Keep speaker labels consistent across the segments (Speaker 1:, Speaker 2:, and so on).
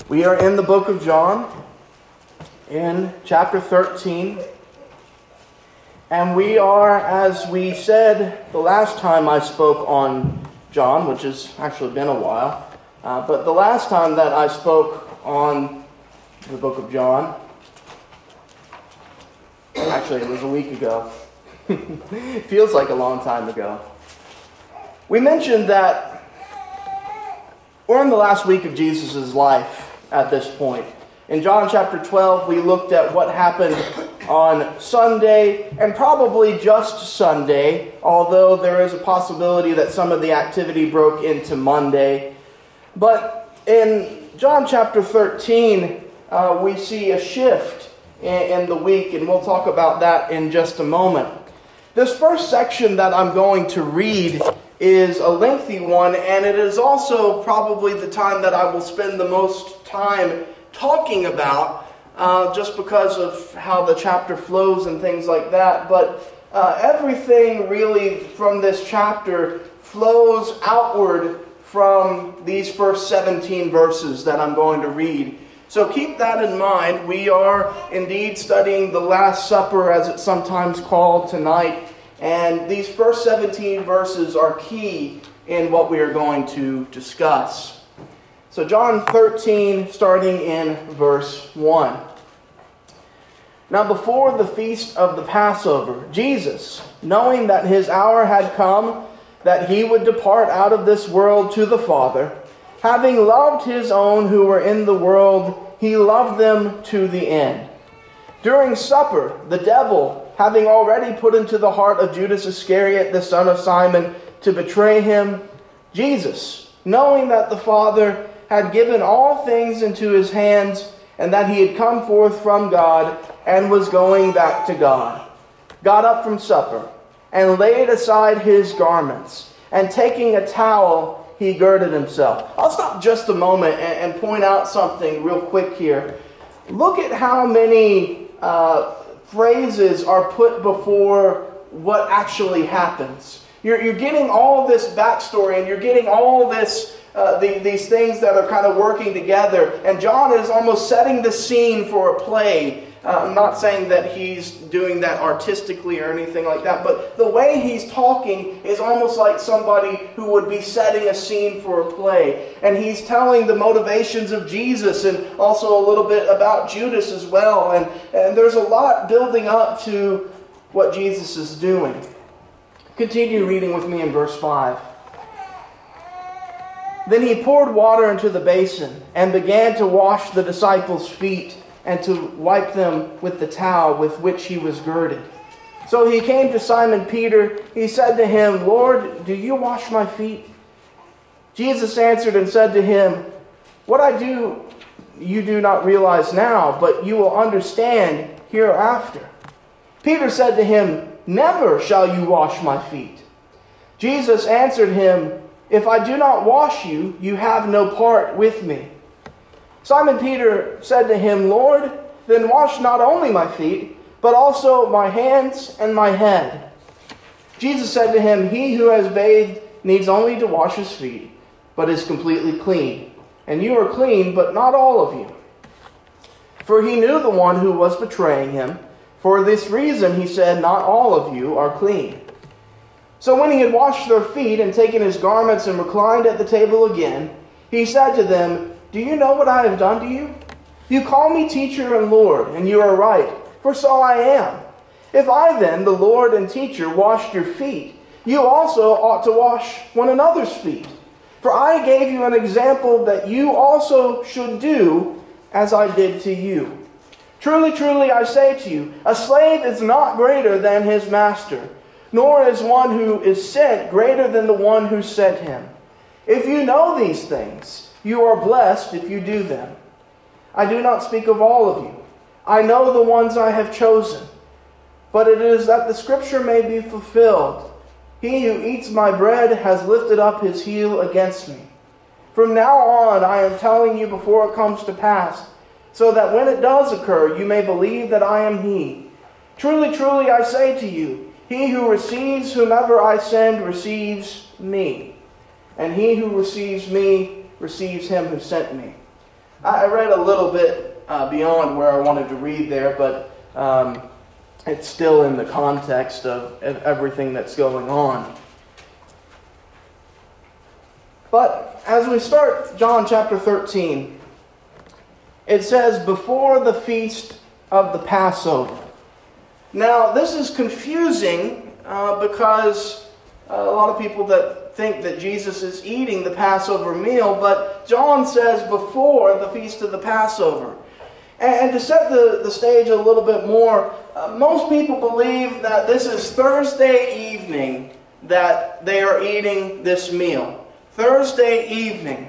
Speaker 1: We are in the book of John, in chapter 13. And we are, as we said the last time I spoke on John, which has actually been a while, but the last time that I spoke on the book of John, actually it was a week ago. It feels like a long time ago. We mentioned that we're in the last week of Jesus' life at this point. In John chapter 12, we looked at what happened on Sunday, and probably just Sunday, although there is a possibility that some of the activity broke into Monday. But in John chapter 13, we see a shift in the week, and we'll talk about that in just a moment. This first section that I'm going to read is a lengthy one, and it is also probably the time that I will spend the most time talking about, just because of how the chapter flows and things like that. But everything really from this chapter flows outward from these first 17 verses that I'm going to read. So keep that in mind. We are indeed studying the Last Supper, as it's sometimes called, tonight. And these first 17 verses are key in what we are going to discuss. So John 13, starting in verse 1. Now before the feast of the Passover, Jesus, knowing that his hour had come, that he would depart out of this world to the Father, having loved his own who were in the world, he loved them to the end. During supper, the devil, having already put into the heart of Judas Iscariot, the son of Simon, to betray him, Jesus, knowing that the Father had given all things into his hands, and that he had come forth from God, and was going back to God, got up from supper, and laid aside his garments, and taking a towel, he girded himself. I'll stop just a moment and point out something real quick here. Look at how many phrases are put before what actually happens. You're getting all this backstory, and you're getting all this these things that are kind of working together. And John is almost setting the scene for a play. I'm not saying that he's doing that artistically or anything like that, but the way he's talking is almost like somebody who would be setting a scene for a play. And he's telling the motivations of Jesus, and also a little bit about Judas as well. And there's a lot building up to what Jesus is doing. Continue reading with me in verse 5. Then he poured water into the basin and began to wash the disciples' feet and to wipe them with the towel with which he was girded. So he came to Simon Peter. He said to him, "Lord, do you wash my feet?" Jesus answered and said to him, "What I do you do not realize now, but you will understand hereafter." Peter said to him, "Never shall you wash my feet." Jesus answered him, "If I do not wash you, you have no part with me." Simon Peter said to him, "Lord, then wash not only my feet, but also my hands and my head." Jesus said to him, "He who has bathed needs only to wash his feet, but is completely clean. And you are clean, but not all of you." For he knew the one who was betraying him. For this reason he said, "Not all of you are clean." So when he had washed their feet and taken his garments and reclined at the table again, he said to them, "Do you know what I have done to you? You call me teacher and Lord, and you are right, for so I am. If I then, the Lord and teacher, washed your feet, you also ought to wash one another's feet. For I gave you an example that you also should do as I did to you. Truly, truly, I say to you, a slave is not greater than his master, nor is one who is sent greater than the one who sent him. If you know these things, you are blessed if you do them. I do not speak of all of you. I know the ones I have chosen. But it is that the scripture may be fulfilled. He who eats my bread has lifted up his heel against me. From now on I am telling you before it comes to pass, so that when it does occur, you may believe that I am he. Truly, truly, I say to you, he who receives whomever I send receives me. And he who receives me receives him who sent me. I read a little bit beyond where I wanted to read there, but it's still in the context of everything that's going on. But as we start John chapter 13, it says, before the feast of the Passover. Now, this is confusing because a lot of people that think that Jesus is eating the Passover meal, but John says before the feast of the Passover. And to set the stage a little bit more, most people believe that this is Thursday evening that they are eating this meal. Thursday evening.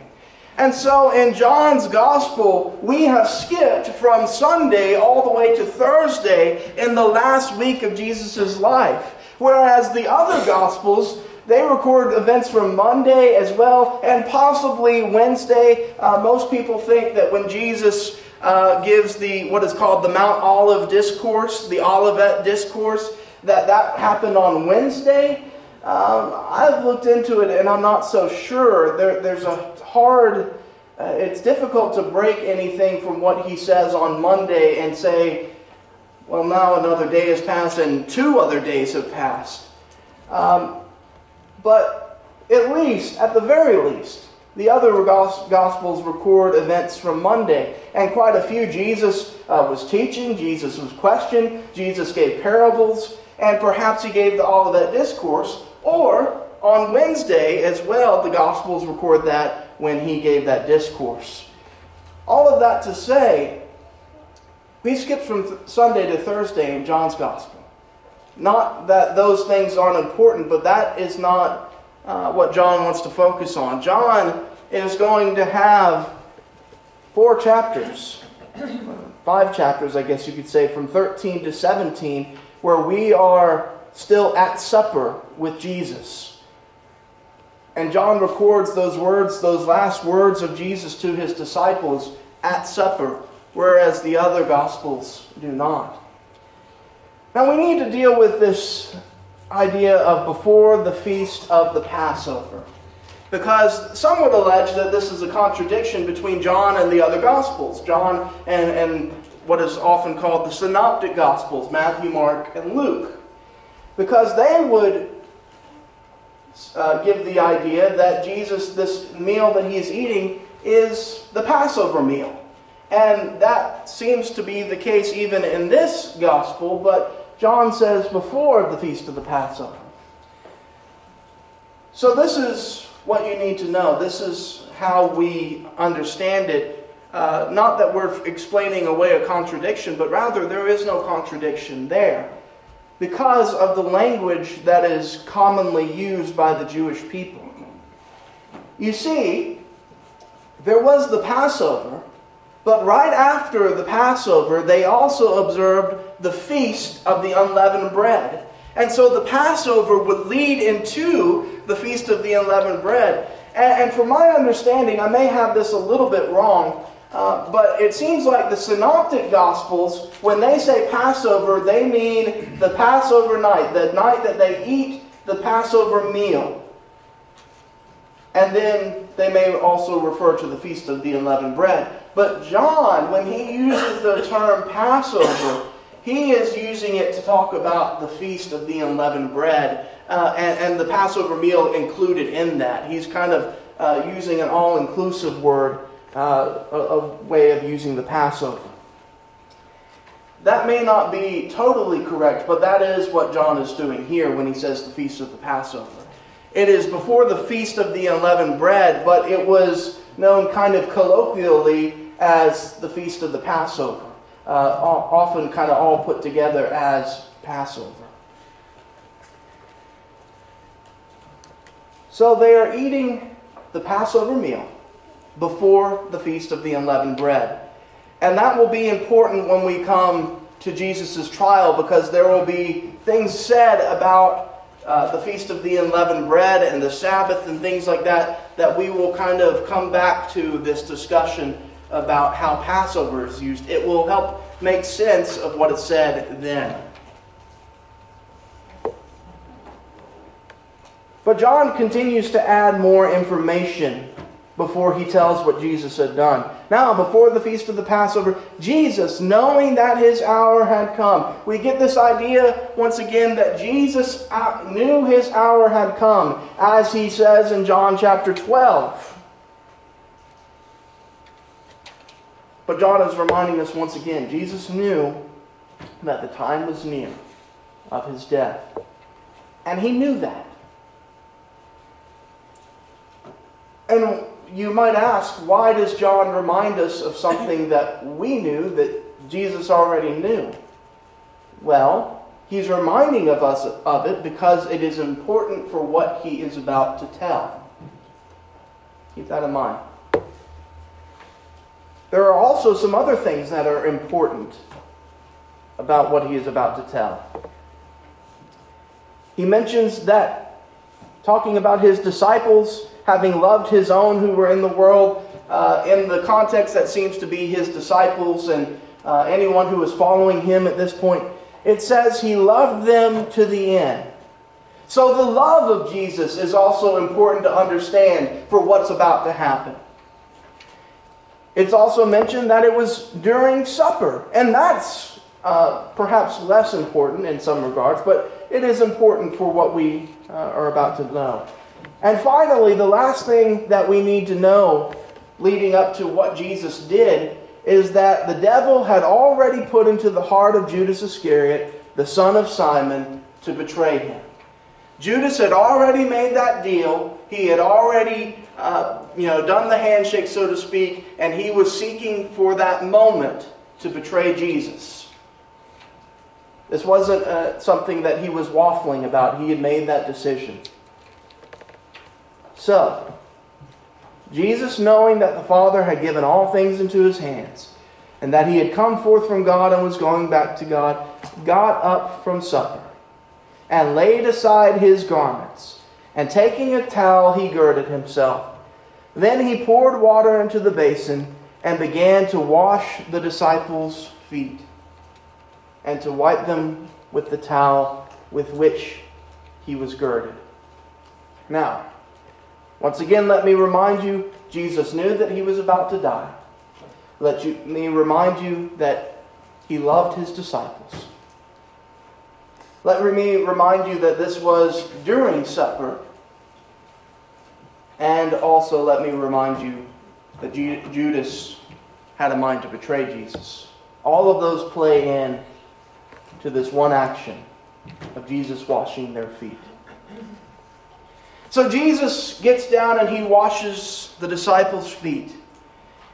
Speaker 1: And so in John's Gospel, we have skipped from Sunday all the way to Thursday in the last week of Jesus' life. Whereas the other Gospels, they record events from Monday as well, and possibly Wednesday. Most people think that when Jesus gives what is called the Mount Olive Discourse, the Olivet Discourse, that happened on Wednesday. I've looked into it and I'm not so sure. There's a hard, it's difficult to break anything from what he says on Monday and say, well, now another day has passed and 2 other days have passed. But at the very least, the other Gospels record events from Monday. And quite a few. Jesus was teaching, Jesus was questioned, Jesus gave parables, and perhaps he gave the Olivet Discourse. Or on Wednesday as well, the Gospels record that when he gave that discourse. All of that to say, we skip from Sunday to Thursday in John's Gospel. Not that those things aren't important, but that is not what John wants to focus on. John is going to have 4 chapters, 5 chapters, I guess you could say, from 13 to 17, where we are still at supper with Jesus. And John records those words, those last words of Jesus to his disciples at supper, whereas the other Gospels do not. Now we need to deal with this idea of before the feast of the Passover, because some would allege that this is a contradiction between John and the other Gospels, John and what is often called the Synoptic Gospels, Matthew, Mark, and Luke. Because they would give the idea that Jesus, this meal that he is eating, is the Passover meal. And that seems to be the case even in this Gospel, but John says before the feast of the Passover. So this is what you need to know. This is how we understand it. Not that we're explaining away a contradiction, but rather there is no contradiction there, because of the language that is commonly used by the Jewish people. You see, there was the Passover, but right after the Passover, they also observed the Feast of the Unleavened Bread. And so the Passover would lead into the Feast of the Unleavened Bread. And from my understanding, I may have this a little bit wrong, but it seems like the Synoptic Gospels, when they say Passover, they mean the Passover night, the night that they eat the Passover meal. And then they may also refer to the Feast of the Unleavened Bread. But John, when he uses the term Passover, he is using it to talk about the Feast of the Unleavened Bread and the Passover meal included in that. He's kind of using an all-inclusive word, a way of using the Passover. That may not be totally correct, but that is what John is doing here when he says the Feast of the Passover. It is before the Feast of the Unleavened Bread, but it was known kind of colloquially as the Feast of the Passover. Often kind of all put together as Passover. So they are eating the Passover meal before the Feast of the Unleavened Bread. And that will be important when we come to Jesus' trial, because there will be things said about the Feast of the Unleavened Bread and the Sabbath and things like that, that we will kind of come back to this discussion about how Passover is used. It will help make sense of what is said then. But John continues to add more information before he tells what Jesus had done. Now, before the feast of the Passover, Jesus, knowing that his hour had come, we get this idea once again that Jesus knew his hour had come, as he says in John chapter 12. But John is reminding us once again, Jesus knew that the time was near of his death. And he knew that. And you might ask, why does John remind us of something that we knew that Jesus already knew? Well, he's reminding of us of it because it is important for what he is about to tell. Keep that in mind. There are also some other things that are important about what he is about to tell. He mentions that, talking about his disciples having loved his own who were in the world, in the context that seems to be his disciples and anyone who was following him at this point, it says he loved them to the end. So the love of Jesus is also important to understand for what's about to happen. It's also mentioned that it was during supper, and that's perhaps less important in some regards, but it is important for what we are about to know. And finally, the last thing that we need to know leading up to what Jesus did is that the devil had already put into the heart of Judas Iscariot, the son of Simon, to betray him. Judas had already made that deal. He had already done the handshake, so to speak, and he was seeking for that moment to betray Jesus. This wasn't something that he was waffling about. He had made that decision. So, Jesus, knowing that the Father had given all things into his hands, and that he had come forth from God and was going back to God, got up from supper, and laid aside his garments, and taking a towel he girded himself. Then he poured water into the basin, and began to wash the disciples' feet, and to wipe them with the towel with which he was girded. Now, once again, let me remind you, Jesus knew that he was about to die. Let me remind you that he loved his disciples. Let me remind you that this was during supper. And also let me remind you that Judas had a mind to betray Jesus. All of those play in to this one action of Jesus washing their feet. So Jesus gets down and he washes the disciples' feet.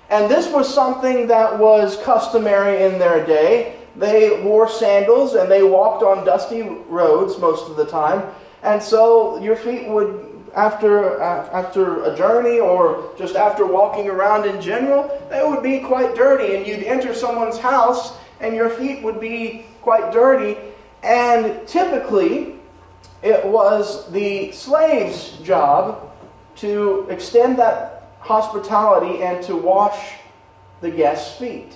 Speaker 1: And this was something that was customary in their day. They wore sandals and they walked on dusty roads most of the time. And so your feet would, after a journey or just after walking around in general, they would be quite dirty. And you'd enter someone's house and your feet would be quite dirty. And typically, it was the slave's job to extend that hospitality and to wash the guest's feet.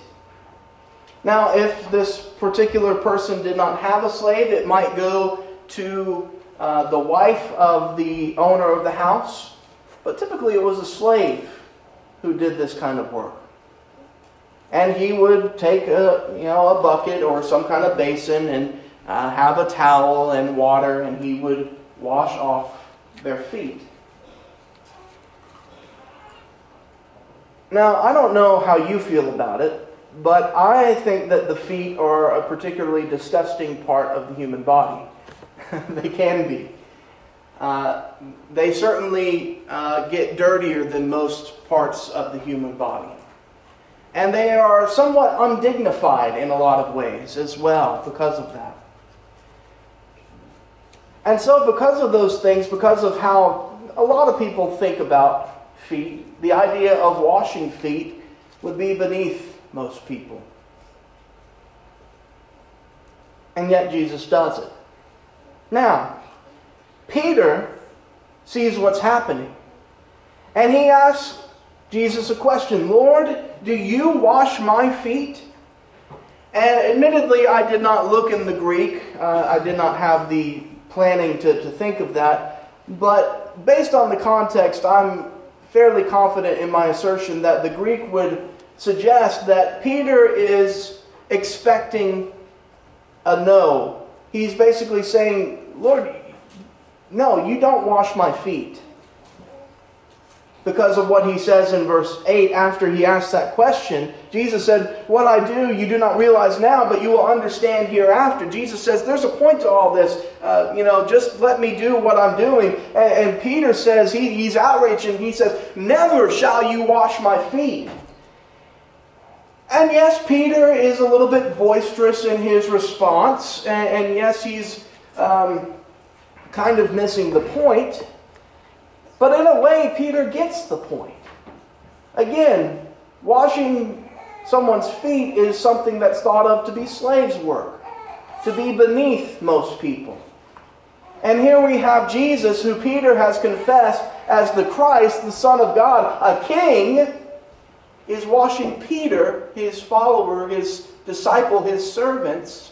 Speaker 1: Now, if this particular person did not have a slave, it might go to the wife of the owner of the house. But typically it was a slave who did this kind of work. And he would take a bucket or some kind of basin and have a towel and water, and he would wash off their feet. Now, I don't know how you feel about it, but I think that the feet are a particularly disgusting part of the human body. They can be. They certainly get dirtier than most parts of the human body. And they are somewhat undignified in a lot of ways as well because of that. And so because of those things, because of how a lot of people think about feet, the idea of washing feet would be beneath most people. And yet Jesus does it. Now, Peter sees what's happening. And he asks Jesus a question. Lord, do you wash my feet? And admittedly, I did not look in the Greek. I did not have the planning to think of that. But based on the context, I'm fairly confident in my assertion that the Greek would suggest that Peter is expecting a no. He's basically saying, Lord, no, you don't wash my feet. Because of what he says in verse 8, after he asks that question, Jesus said, what I do you do not realize now, but you will understand hereafter. Jesus says, there's a point to all this. Just let me do what I'm doing. And Peter says, he's outraged, and he says, never shall you wash my feet. And yes, Peter is a little bit boisterous in his response. And yes, he's kind of missing the point. But in a way, Peter gets the point. Again, washing someone's feet is something that's thought of to be slaves' work, to be beneath most people. And here we have Jesus, who Peter has confessed as the Christ, the Son of God, a king, is washing Peter, his follower, his disciple, his servant's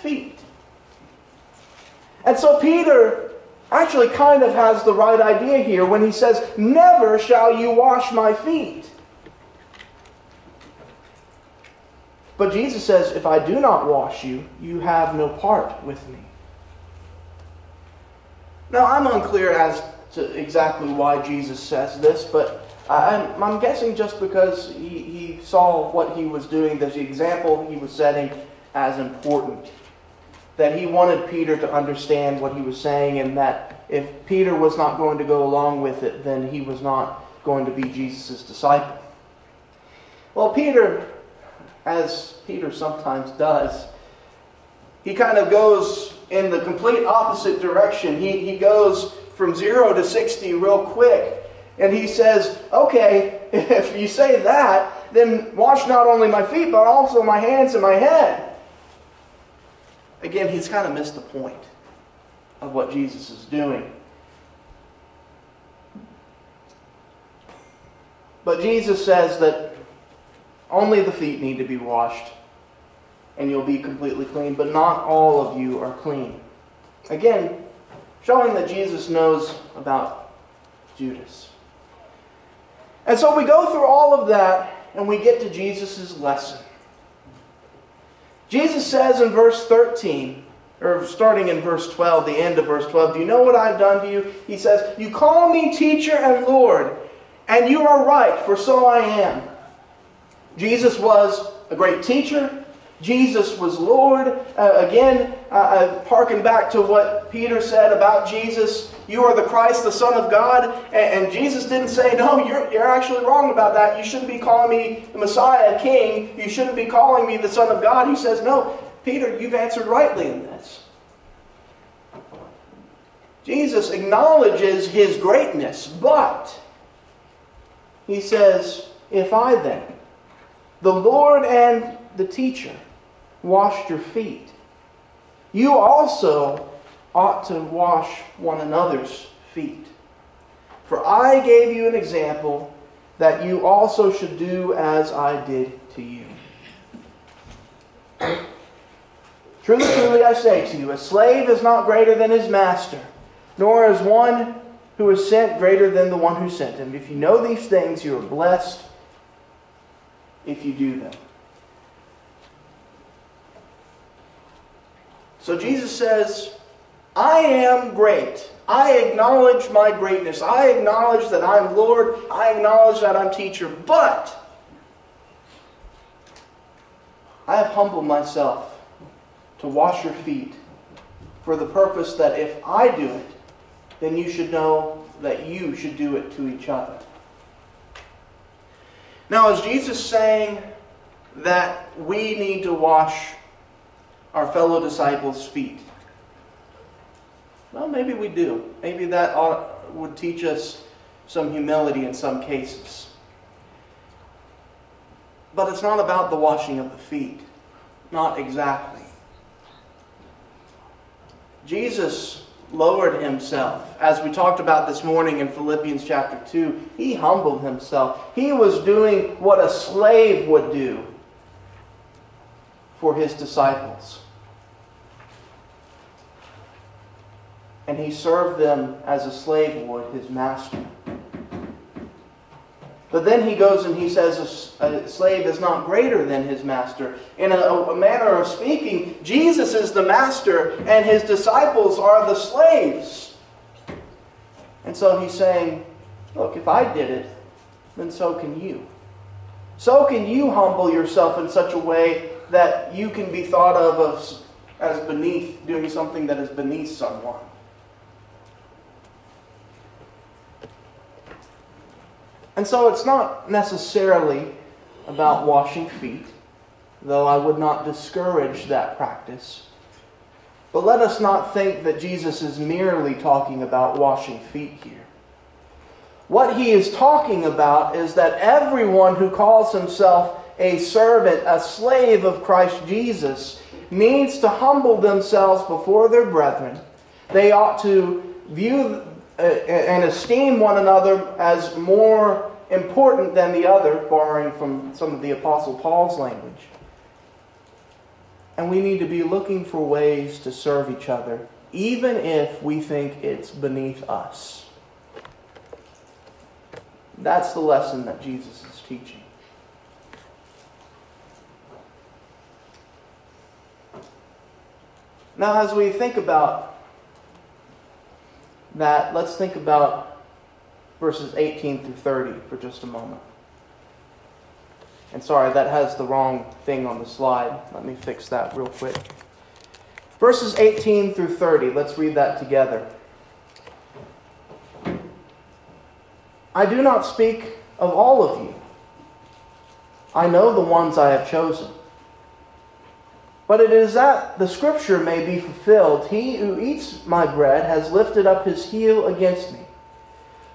Speaker 1: feet. And so Peter actually kind of has the right idea here when he says, never shall you wash my feet. But Jesus says, if I do not wash you, you have no part with me. Now, I'm unclear as to exactly why Jesus says this, but I'm guessing just because he saw what he was doing, the example he was setting, as important. That he wanted Peter to understand what he was saying, and that if Peter was not going to go along with it, then he was not going to be Jesus' disciple. Well, Peter, as Peter sometimes does, he kind of goes in the complete opposite direction. He goes from 0 to 60 real quick. And he says, okay, if you say that, then wash not only my feet, but also my hands and my head. Again, he's kind of missed the point of what Jesus is doing. But Jesus says that only the feet need to be washed, and you'll be completely clean, but not all of you are clean. Again, showing that Jesus knows about Judas. And so we go through all of that, and we get to Jesus' lesson. Jesus says in verse 13, or starting in verse 12, the end of verse 12, do you know what I've done to you? He says, you call me teacher and Lord, and you are right, for so I am. Jesus was a great teacher. Jesus was Lord. Again, harken back to what Peter said about Jesus. You are the Christ, the Son of God. And Jesus didn't say, no, you're actually wrong about that. You shouldn't be calling me the Messiah, King. You shouldn't be calling me the Son of God. He says, no, Peter, you've answered rightly in this. Jesus acknowledges his greatness, but he says, if I then, the Lord and the teacher, washed your feet, you also ought to wash one another's feet. For I gave you an example that you also should do as I did to you. Truly, truly, I say to you, a slave is not greater than his master, nor is one who is sent greater than the one who sent him. If you know these things, you are blessed if you do them. So Jesus says, I am great. I acknowledge my greatness. I acknowledge that I'm Lord. I acknowledge that I'm teacher. But I have humbled myself to wash your feet for the purpose that if I do it, then you should know that you should do it to each other. Now, is Jesus saying that we need to wash our fellow disciples' feet? Well, maybe we do. Maybe that would teach us some humility in some cases. But it's not about the washing of the feet. Not exactly. Jesus lowered himself. As we talked about this morning in Philippians chapter 2, he humbled himself. He was doing what a slave would do for his disciples. And he served them as a slave would his master. But then he goes and he says a slave is not greater than his master. In a manner of speaking, Jesus is the master and his disciples are the slaves. And so he's saying, look, if I did it, then so can you. So can you humble yourself in such a way that you can be thought of as beneath, doing something that is beneath someone. And so it's not necessarily about washing feet, though I would not discourage that practice. But let us not think that Jesus is merely talking about washing feet here. What he is talking about is that everyone who calls himself a servant, a slave of Christ Jesus, needs to humble themselves before their brethren. They ought to view and esteem one another as more important than the other, borrowing from some of the Apostle Paul's language. And we need to be looking for ways to serve each other, even if we think it's beneath us. That's the lesson that Jesus is teaching. Now, as we think about that, let's think about verses 18 through 30 for just a moment. And sorry, that has the wrong thing on the slide. Let me fix that real quick. Verses 18 through 30, let's read that together. I do not speak of all of you. I know the ones I have chosen. But it is that the scripture may be fulfilled. He who eats my bread has lifted up his heel against me.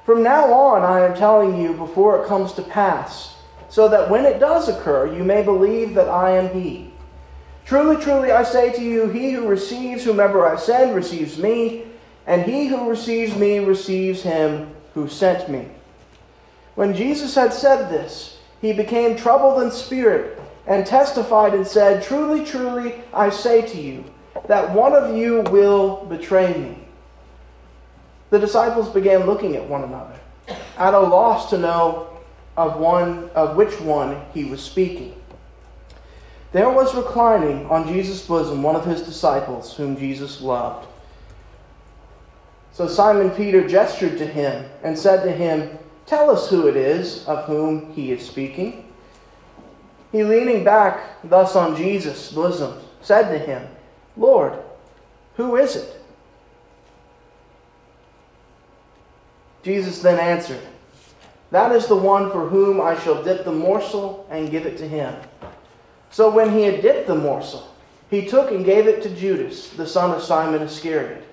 Speaker 1: From now on I am telling you before it comes to pass, so that when it does occur, you may believe that I am he. Truly, truly, I say to you, he who receives whomever I send receives me, and he who receives me receives him who sent me. When Jesus had said this, he became troubled in spirit, and testified and said, Truly, truly, I say to you, that one of you will betray me. The disciples began looking at one another, at a loss to know of which one he was speaking. There was reclining on Jesus' bosom one of his disciples, whom Jesus loved. So Simon Peter gestured to him and said to him, Tell us who it is of whom he is speaking. He, leaning back thus on Jesus' bosom, said to him, Lord, who is it? Jesus then answered, That is the one for whom I shall dip the morsel and give it to him. So when he had dipped the morsel, he took and gave it to Judas, the son of Simon Iscariot.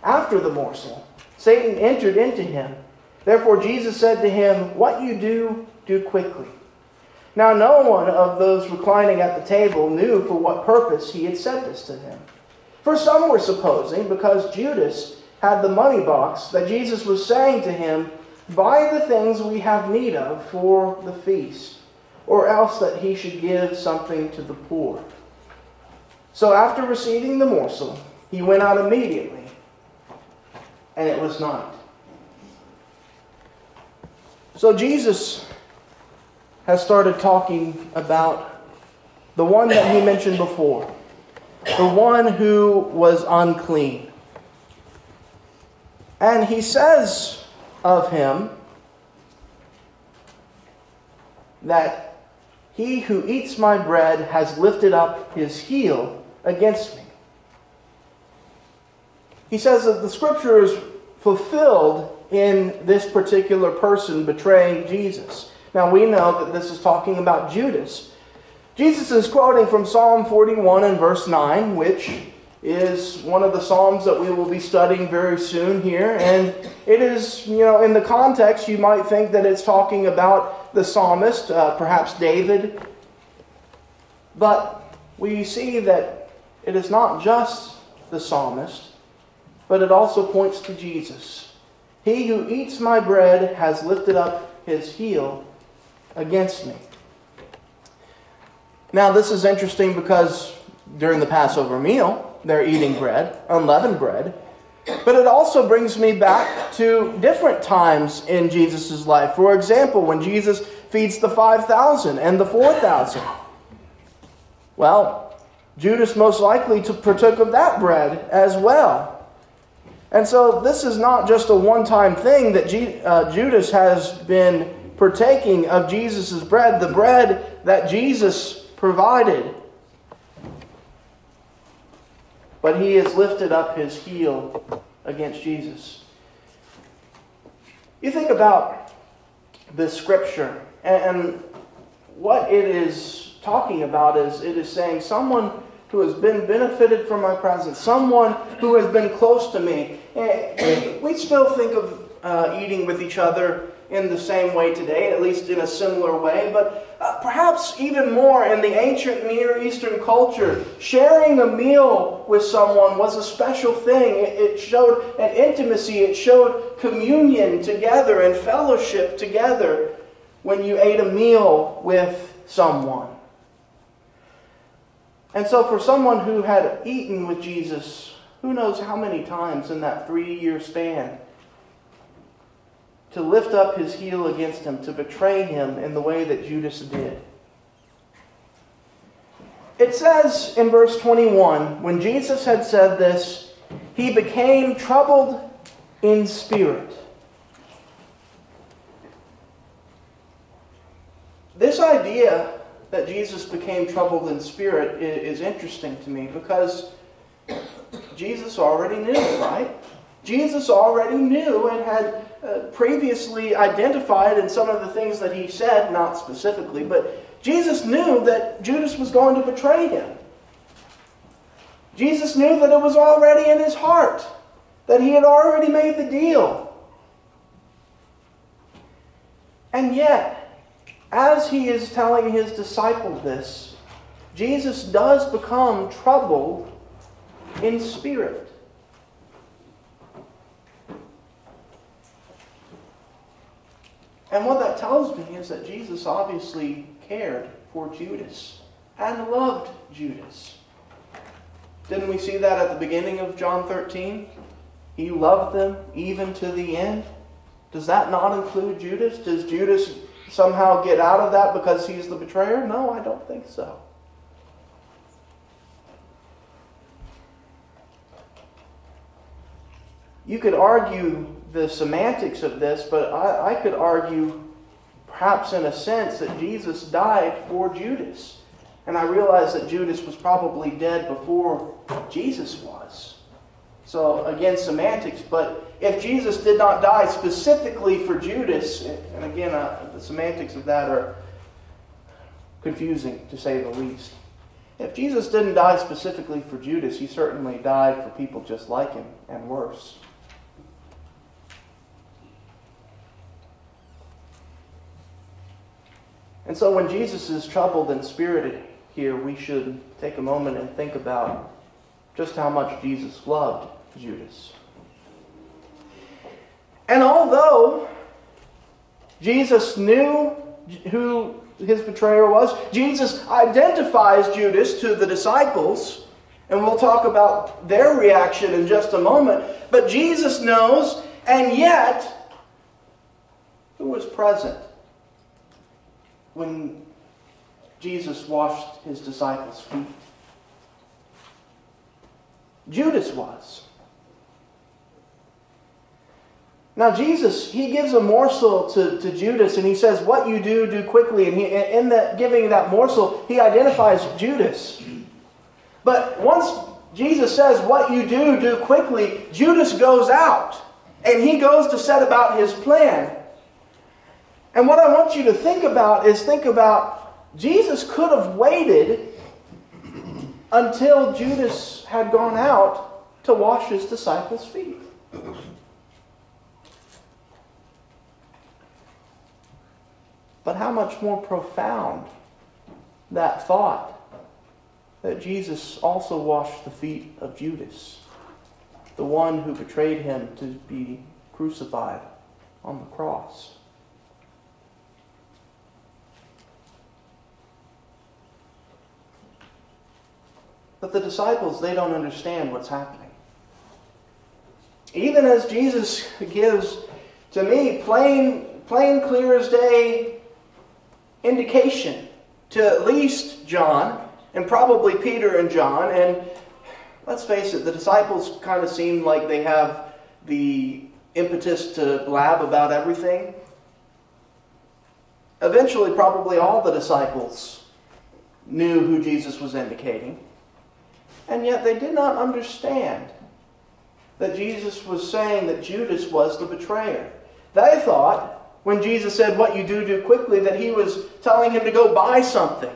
Speaker 1: After the morsel, Satan entered into him. Therefore Jesus said to him, What you do, do quickly. Now no one of those reclining at the table knew for what purpose he had said this to them. For some were supposing, because Judas had the money box, that Jesus was saying to him, Buy the things we have need of for the feast, or else that he should give something to the poor. So after receiving the morsel, he went out immediately, and it was night. So Jesus has started talking about the one that he mentioned before, the one who was unclean. And he says of him that he who eats my bread has lifted up his heel against me. He says that the scripture is fulfilled in this particular person betraying Jesus. Now we know that this is talking about Judas. Jesus is quoting from Psalm 41 and verse 9, which is one of the Psalms that we will be studying very soon here. And it is, in the context, you might think that it's talking about the psalmist, perhaps David. But we see that it is not just the psalmist, but it also points to Jesus. He who eats my bread has lifted up his heel against me. Now this is interesting because during the Passover meal, they're eating bread, unleavened bread. But it also brings me back to different times in Jesus' life. For example, when Jesus feeds the 5,000 and the 4,000. Well, Judas most likely partook of that bread as well. And so this is not just a one-time thing that Judas has been partaking of Jesus' bread, the bread that Jesus provided. But he has lifted up his heel against Jesus. You think about this scripture, and what it is talking about is it is saying someone who has been benefited from my presence, someone who has been close to me. We still think of eating with each other in the same way today, at least in a similar way, but perhaps even more in the ancient Near Eastern culture, sharing a meal with someone was a special thing. It showed an intimacy, it showed communion together and fellowship together when you ate a meal with someone. And so for someone who had eaten with Jesus, who knows how many times in that 3-year span, to lift up his heel against him, to betray him in the way that Judas did. It says in verse 21, when Jesus had said this, he became troubled in spirit. This idea that Jesus became troubled in spirit is interesting to me because Jesus already knew, right? Jesus already knew and had previously identified in some of the things that he said, not specifically, but Jesus knew that Judas was going to betray him. Jesus knew that it was already in his heart, that he had already made the deal. And yet, as he is telling his disciple this, Jesus does become troubled in spirit. And what that tells me is that Jesus obviously cared for Judas and loved Judas. Didn't we see that at the beginning of John 13? He loved them even to the end. Does that not include Judas? Does Judas somehow get out of that because he's the betrayer? No, I don't think so. You could argue the semantics of this, but I could argue perhaps in a sense that Jesus died for Judas. And I realize that Judas was probably dead before Jesus was. So again, semantics, but if Jesus did not die specifically for Judas, and again, the semantics of that are confusing to say the least. If Jesus didn't die specifically for Judas, he certainly died for people just like him and worse. And so when Jesus is troubled and spirited here, we should take a moment and think about just how much Jesus loved Judas. And although Jesus knew who his betrayer was, Jesus identifies Judas to the disciples, and we'll talk about their reaction in just a moment. But Jesus knows, and yet, who was present when Jesus washed his disciples' feet? Judas was. Now Jesus, he gives a morsel to Judas, and he says, what you do, do quickly. And in that giving that morsel, he identifies Judas. But once Jesus says, what you do, do quickly, Judas goes out, and he goes to set about his plan. And what I want you to think about is Jesus could have waited until Judas had gone out to wash his disciples' feet. But how much more profound that thought that Jesus also washed the feet of Judas, the one who betrayed him to be crucified on the cross. But the disciples, they don't understand what's happening. Even as Jesus gives, to me, plain clear as day indication to at least John, and probably Peter and John. And let's face it, the disciples kind of seem like they have the impetus to blab about everything. Eventually, probably all the disciples knew who Jesus was indicating. And yet they did not understand that Jesus was saying that Judas was the betrayer. They thought, when Jesus said, "What you do, do quickly," that he was telling him to go buy something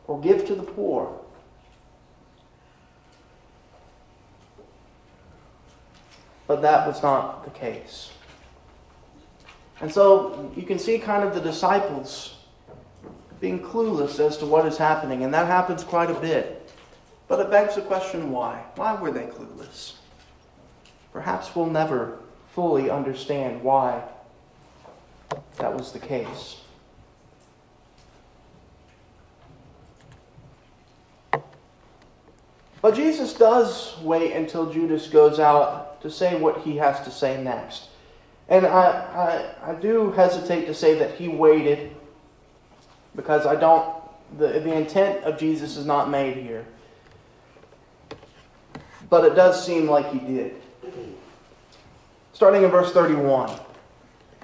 Speaker 1: or give to the poor. But that was not the case. And so you can see kind of the disciples being clueless as to what is happening. And that happens quite a bit. But it begs the question, why? Why were they clueless? Perhaps we'll never fully understand why that was the case. But Jesus does wait until Judas goes out to say what he has to say next. And I do hesitate to say that he waited, because the intent of Jesus is not made here. But it does seem like he did. Starting in verse 31.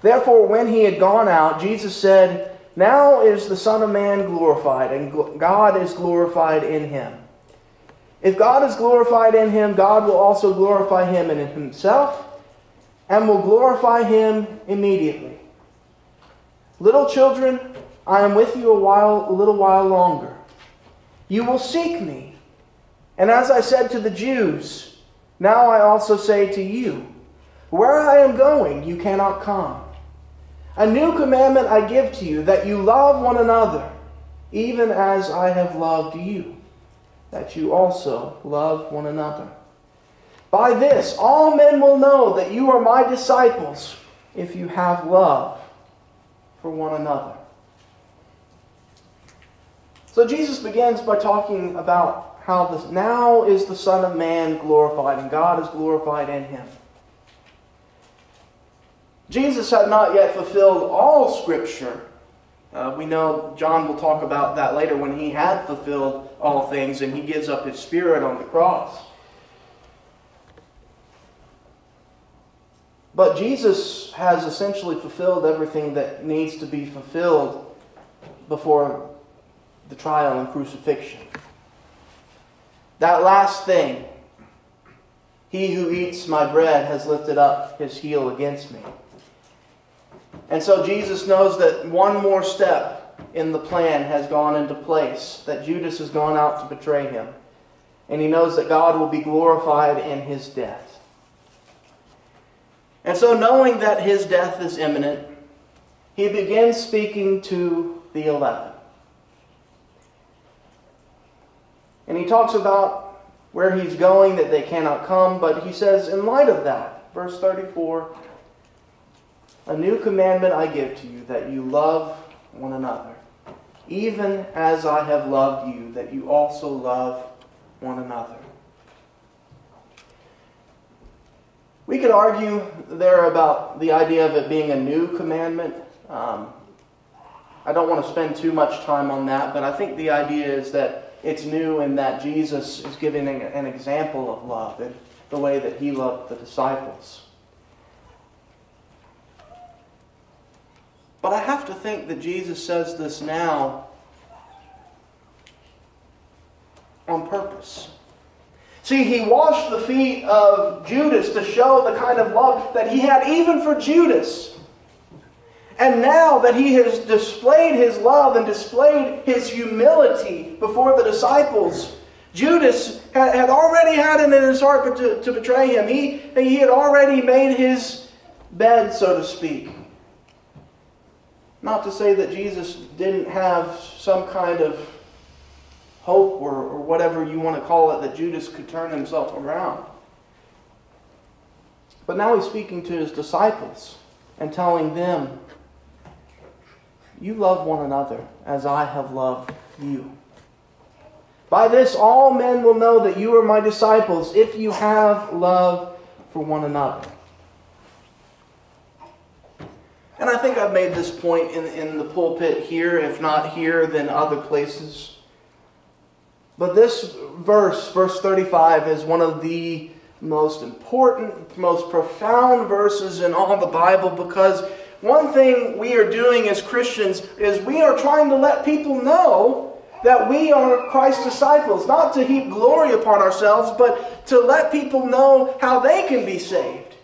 Speaker 1: Therefore, when he had gone out, Jesus said, "Now is the Son of Man glorified, and God is glorified in him. If God is glorified in him, God will also glorify him in himself, and will glorify him immediately. Little children, I am with you a little while longer. You will seek me. And as I said to the Jews, now I also say to you, where I am going, you cannot come. A new commandment I give to you, that you love one another, even as I have loved you, that you also love one another. By this, all men will know that you are my disciples, if you have love for one another." So Jesus begins by talking about how now is the Son of Man glorified, and God is glorified in him. Jesus had not yet fulfilled all Scripture. We know John will talk about that later, when he had fulfilled all things and he gives up his spirit on the cross. But Jesus has essentially fulfilled everything that needs to be fulfilled before the trial and crucifixion. That last thing, he who eats my bread has lifted up his heel against me. And so Jesus knows that one more step in the plan has gone into place, that Judas has gone out to betray him. And he knows that God will be glorified in his death. And so, knowing that his death is imminent, he begins speaking to the 11. And he talks about where he's going, that they cannot come, but he says, in light of that, verse 34, "A new commandment I give to you, that you love one another, even as I have loved you, that you also love one another." We could argue there about the idea of it being a new commandment. I don't want to spend too much time on that, but I think the idea is that it's new in that Jesus is giving an example of love in the way that he loved the disciples. But I have to think that Jesus says this now on purpose. See, he washed the feet of Judas to show the kind of love that he had even for Judas. And now that he has displayed his love and displayed his humility before the disciples, Judas had already had it in his heart to betray him. He had already made his bed, so to speak. Not to say that Jesus didn't have some kind of hope or whatever you want to call it, that Judas could turn himself around. But now he's speaking to his disciples and telling them, you love one another as I have loved you. By this all men will know that you are my disciples, if you have love for one another. And I think I've made this point in the pulpit here, if not here, then other places. But this verse 35, is one of the most important, most profound verses in all the Bible, because one thing we are doing as Christians is we are trying to let people know that we are Christ's disciples, not to heap glory upon ourselves, but to let people know how they can be saved.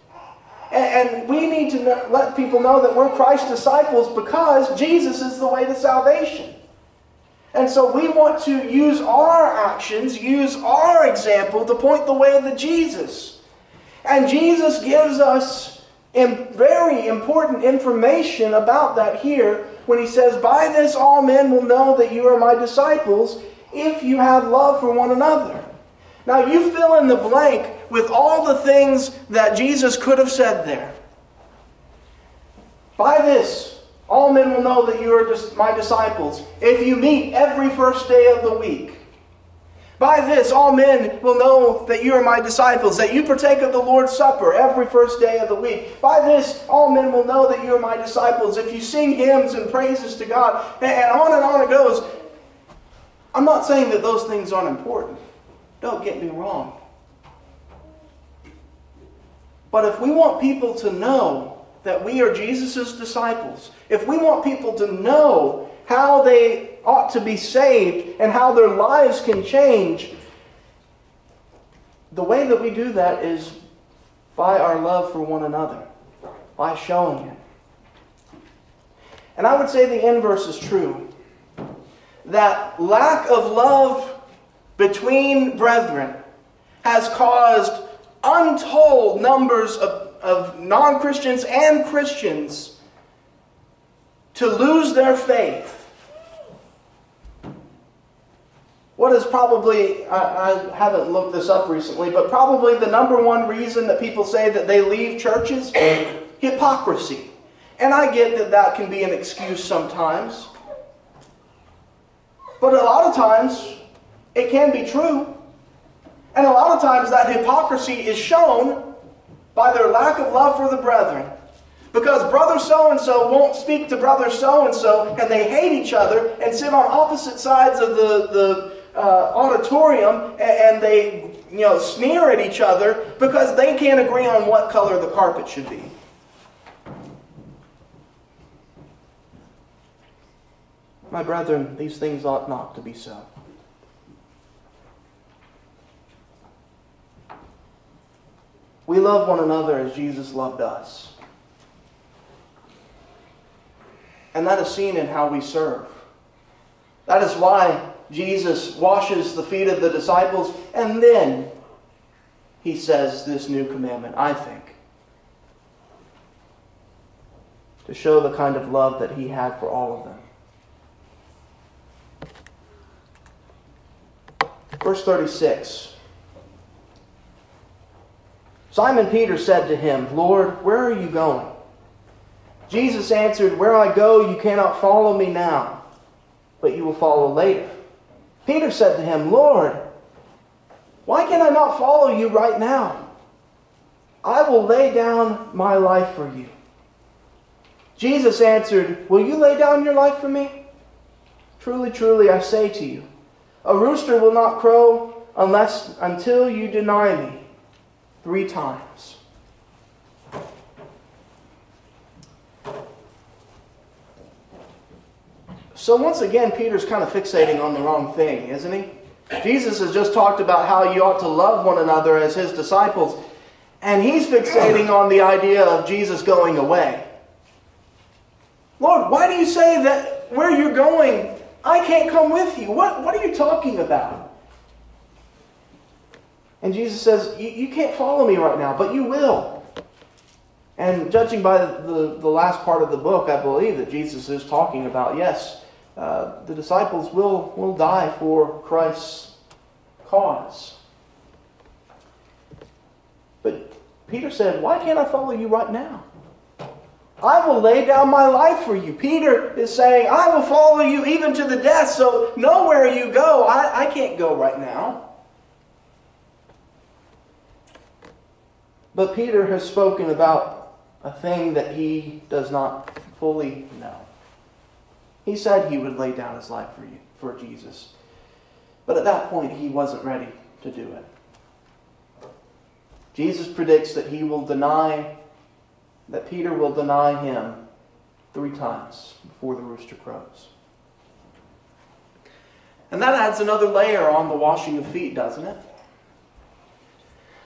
Speaker 1: And we need to let people know that we're Christ's disciples because Jesus is the way to salvation. And so we want to use our actions, use our example to point the way to Jesus. And Jesus gives us very important information about that here when he says, by this all men will know that you are my disciples if you have love for one another. Now you fill in the blank with all the things that Jesus could have said there. By this all men will know that you are my disciples if you meet every first day of the week. By this all men will know that you are my disciples, that you partake of the Lord's Supper every first day of the week. By this all men will know that you are my disciples if you sing hymns and praises to God. And on it goes. I'm not saying that those things aren't important. Don't get me wrong. But if we want people to know that we are Jesus' disciples, if we want people to know how they ought to be saved and how their lives can change, the way that we do that is by our love for one another, by showing it. And I would say the inverse is true. That lack of love between brethren has caused untold numbers of non-Christians and Christians to lose their faith. What is probably, I haven't looked this up recently, but probably the number one reason that people say that they leave churches? Hypocrisy. And I get that that can be an excuse sometimes. But a lot of times, it can be true. And a lot of times that hypocrisy is shown by their lack of love for the brethren. Because brother so-and-so won't speak to brother so-and-so, and they hate each other and sit on opposite sides of the auditorium, and they sneer at each other because they can't agree on what color the carpet should be. My brethren, these things ought not to be so. We love one another as Jesus loved us. And that is seen in how we serve. That is why Jesus washes the feet of the disciples, and then he says this new commandment, I think, to show the kind of love that he had for all of them. Verse 36. Simon Peter said to him, Lord, where are you going? Jesus answered, where I go you cannot follow me now, but you will follow later. Peter said to him, Lord, why can I not follow you right now? I will lay down my life for you. Jesus answered, will you lay down your life for me? Truly, truly, I say to you, a rooster will not crow until you deny me 3 times. So once again, Peter's kind of fixating on the wrong thing, isn't he? Jesus has just talked about how you ought to love one another as his disciples, and he's fixating on the idea of Jesus going away. Lord, why do you say that where you're going, I can't come with you? What are you talking about? And Jesus says, you can't follow me right now, but you will. And judging by the last part of the book, I believe that Jesus is talking about, yes, the disciples will die for Christ's cause. But Peter said, why can't I follow you right now? I will lay down my life for you. Peter is saying, I will follow you even to the death, so know where you go. I can't go right now. But Peter has spoken about a thing that he does not fully know. He said he would lay down his life for Jesus. But at that point, he wasn't ready to do it. Jesus predicts that that Peter will deny him 3 times before the rooster crows. And that adds another layer on the washing of feet, doesn't it?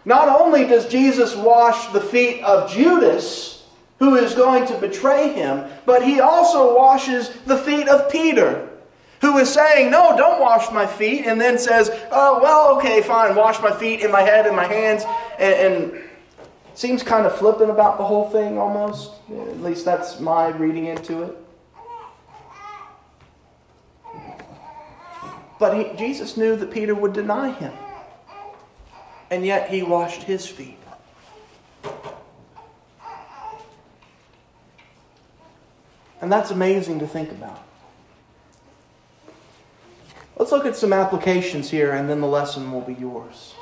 Speaker 1: Not only does Jesus wash the feet of Judas, who is going to betray him, but he also washes the feet of Peter, who is saying, no, don't wash my feet, and then says, oh, well, okay, fine, wash my feet and my head and my hands, and seems kind of flippant about the whole thing almost. At least that's my reading into it. But Jesus knew that Peter would deny him. And yet he washed his feet. And that's amazing to think about. Let's look at some applications here, and then the lesson will be yours.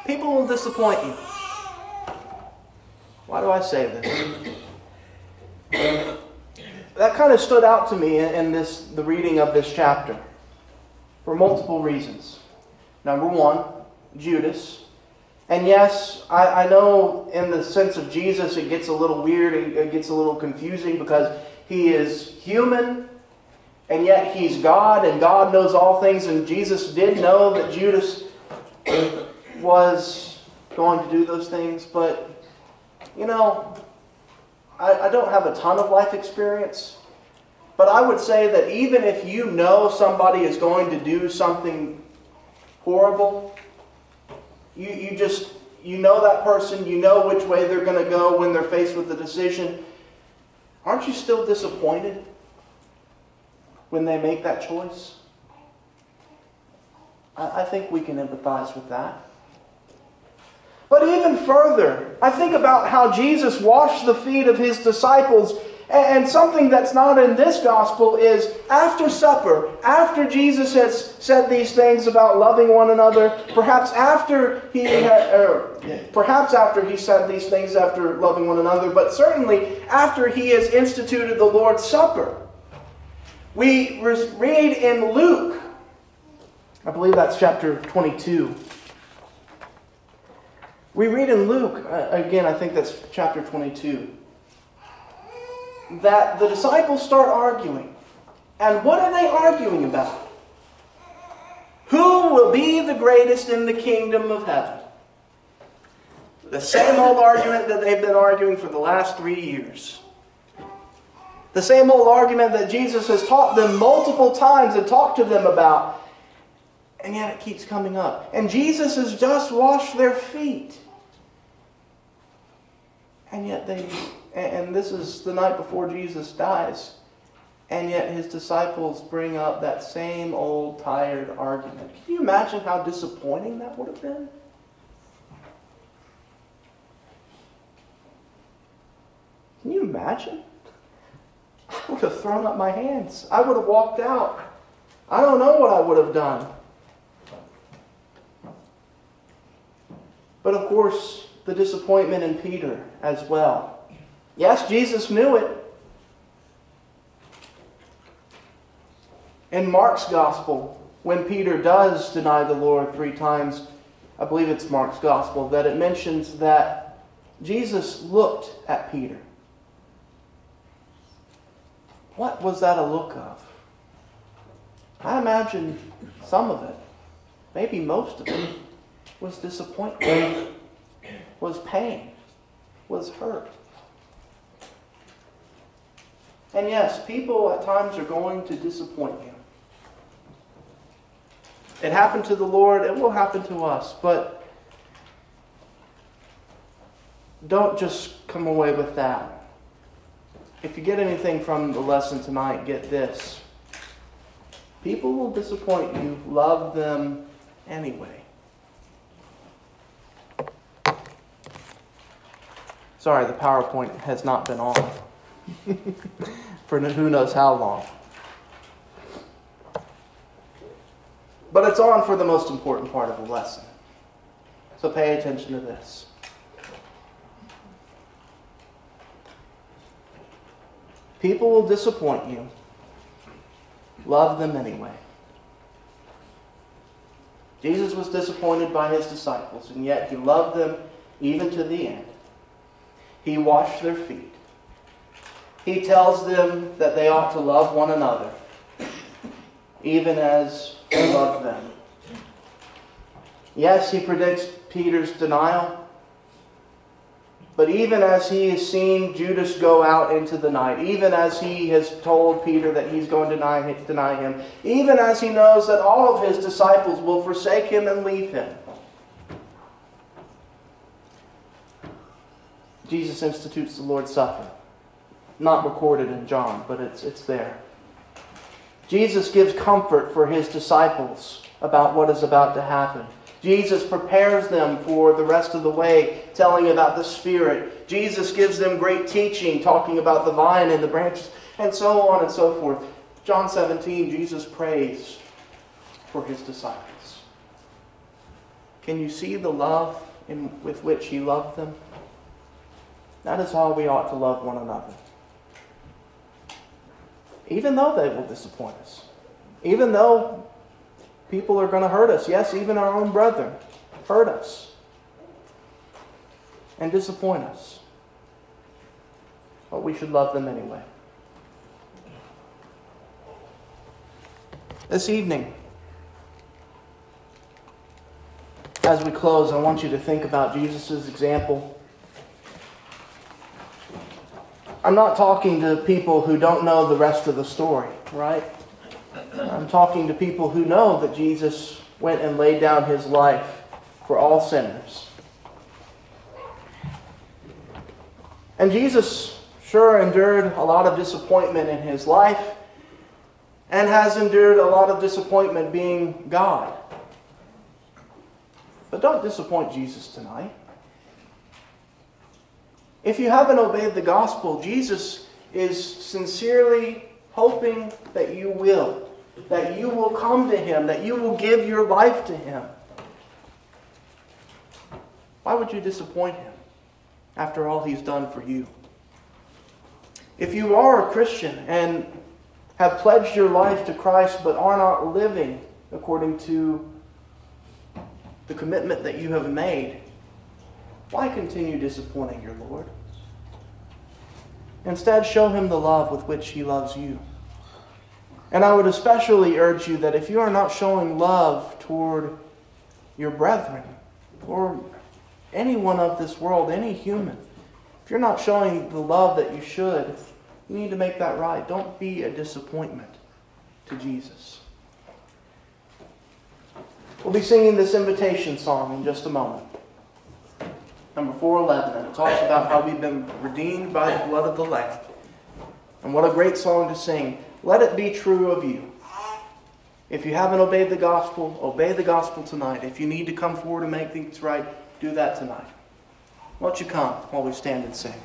Speaker 1: People will disappoint you. Why do I say this? That kind of stood out to me in the reading of this chapter for multiple reasons. Number 1, Judas. And yes, I know in the sense of Jesus it gets a little weird, it gets a little confusing because he is human and yet he's God and God knows all things, and Jesus did know that Judas was going to do those things. But, I don't have a ton of life experience, but I would say that even if you know somebody is going to do something horrible, you know that person, you know which way they're going to go when they're faced with the decision. Aren't you still disappointed when they make that choice? I think we can empathize with that. But even further, I think about how Jesus washed the feet of his disciples. And something that's not in this gospel is after supper, after Jesus has said these things about loving one another, perhaps after he said these things after loving one another, but certainly after he has instituted the Lord's Supper. We read in Luke, I believe that's chapter 22. We read in Luke, again, I think that's chapter 22, that the disciples start arguing. And what are they arguing about? Who will be the greatest in the kingdom of heaven? The same old argument that they've been arguing for the last 3 years. The same old argument that Jesus has taught them multiple times and talked to them about. And yet it keeps coming up. And Jesus has just washed their feet. And yet and this is the night before Jesus dies. And yet his disciples bring up that same old tired argument. Can you imagine how disappointing that would have been? Can you imagine? I would have thrown up my hands. I would have walked out. I don't know what I would have done. But of course, the disappointment in Peter as well. Yes, Jesus knew it. In Mark's gospel, when Peter does deny the Lord 3 times, I believe it's Mark's gospel, that it mentions that Jesus looked at Peter. What was that a look of? I imagine some of it, maybe most of it, was disappointment, was pain, was hurt. And yes, people at times are going to disappoint you. It happened to the Lord, it will happen to us, but don't just come away with that. If you get anything from the lesson tonight, get this. People will disappoint you. Love them anyway. Sorry, the PowerPoint has not been on for who knows how long. But it's on for the most important part of the lesson. So pay attention to this. People will disappoint you. Love them anyway. Jesus was disappointed by his disciples, and yet he loved them even to the end. He washed their feet. He tells them that they ought to love one another, even as he loved them. Yes, he predicts Peter's denial, but even as he has seen Judas go out into the night, even as he has told Peter that he's going to deny him, even as he knows that all of his disciples will forsake him and leave him, Jesus institutes the Lord's Supper. Not recorded in John, but it's there. Jesus gives comfort for his disciples about what is about to happen. Jesus prepares them for the rest of the way, telling about the Spirit. Jesus gives them great teaching, talking about the vine and the branches, and so on and so forth. John 17, Jesus prays for his disciples. Can you see the love with which he loved them? That is how we ought to love one another. Even though they will disappoint us. Even though people are going to hurt us. Yes, even our own brethren hurt us and disappoint us. But we should love them anyway. This evening, as we close, I want you to think about Jesus' example. I'm not talking to people who don't know the rest of the story, right? I'm talking to people who know that Jesus went and laid down his life for all sinners. And Jesus sure endured a lot of disappointment in his life and has endured a lot of disappointment being God. But don't disappoint Jesus tonight. If you haven't obeyed the gospel, Jesus is sincerely hoping that you will. That you will come to him. That you will give your life to him. Why would you disappoint him after all he's done for you? If you are a Christian and have pledged your life to Christ but are not living according to the commitment that you have made, why continue disappointing your Lord? Instead, show him the love with which he loves you. And I would especially urge you that if you are not showing love toward your brethren, or anyone of this world, any human, if you're not showing the love that you should, you need to make that right. Don't be a disappointment to Jesus. We'll be singing this invitation song in just a moment. Number 411, and it talks about how we've been redeemed by the blood of the Lamb. And what a great song to sing. Let it be true of you. If you haven't obeyed the gospel, obey the gospel tonight. If you need to come forward and make things right, do that tonight. Won't you come while we stand and sing?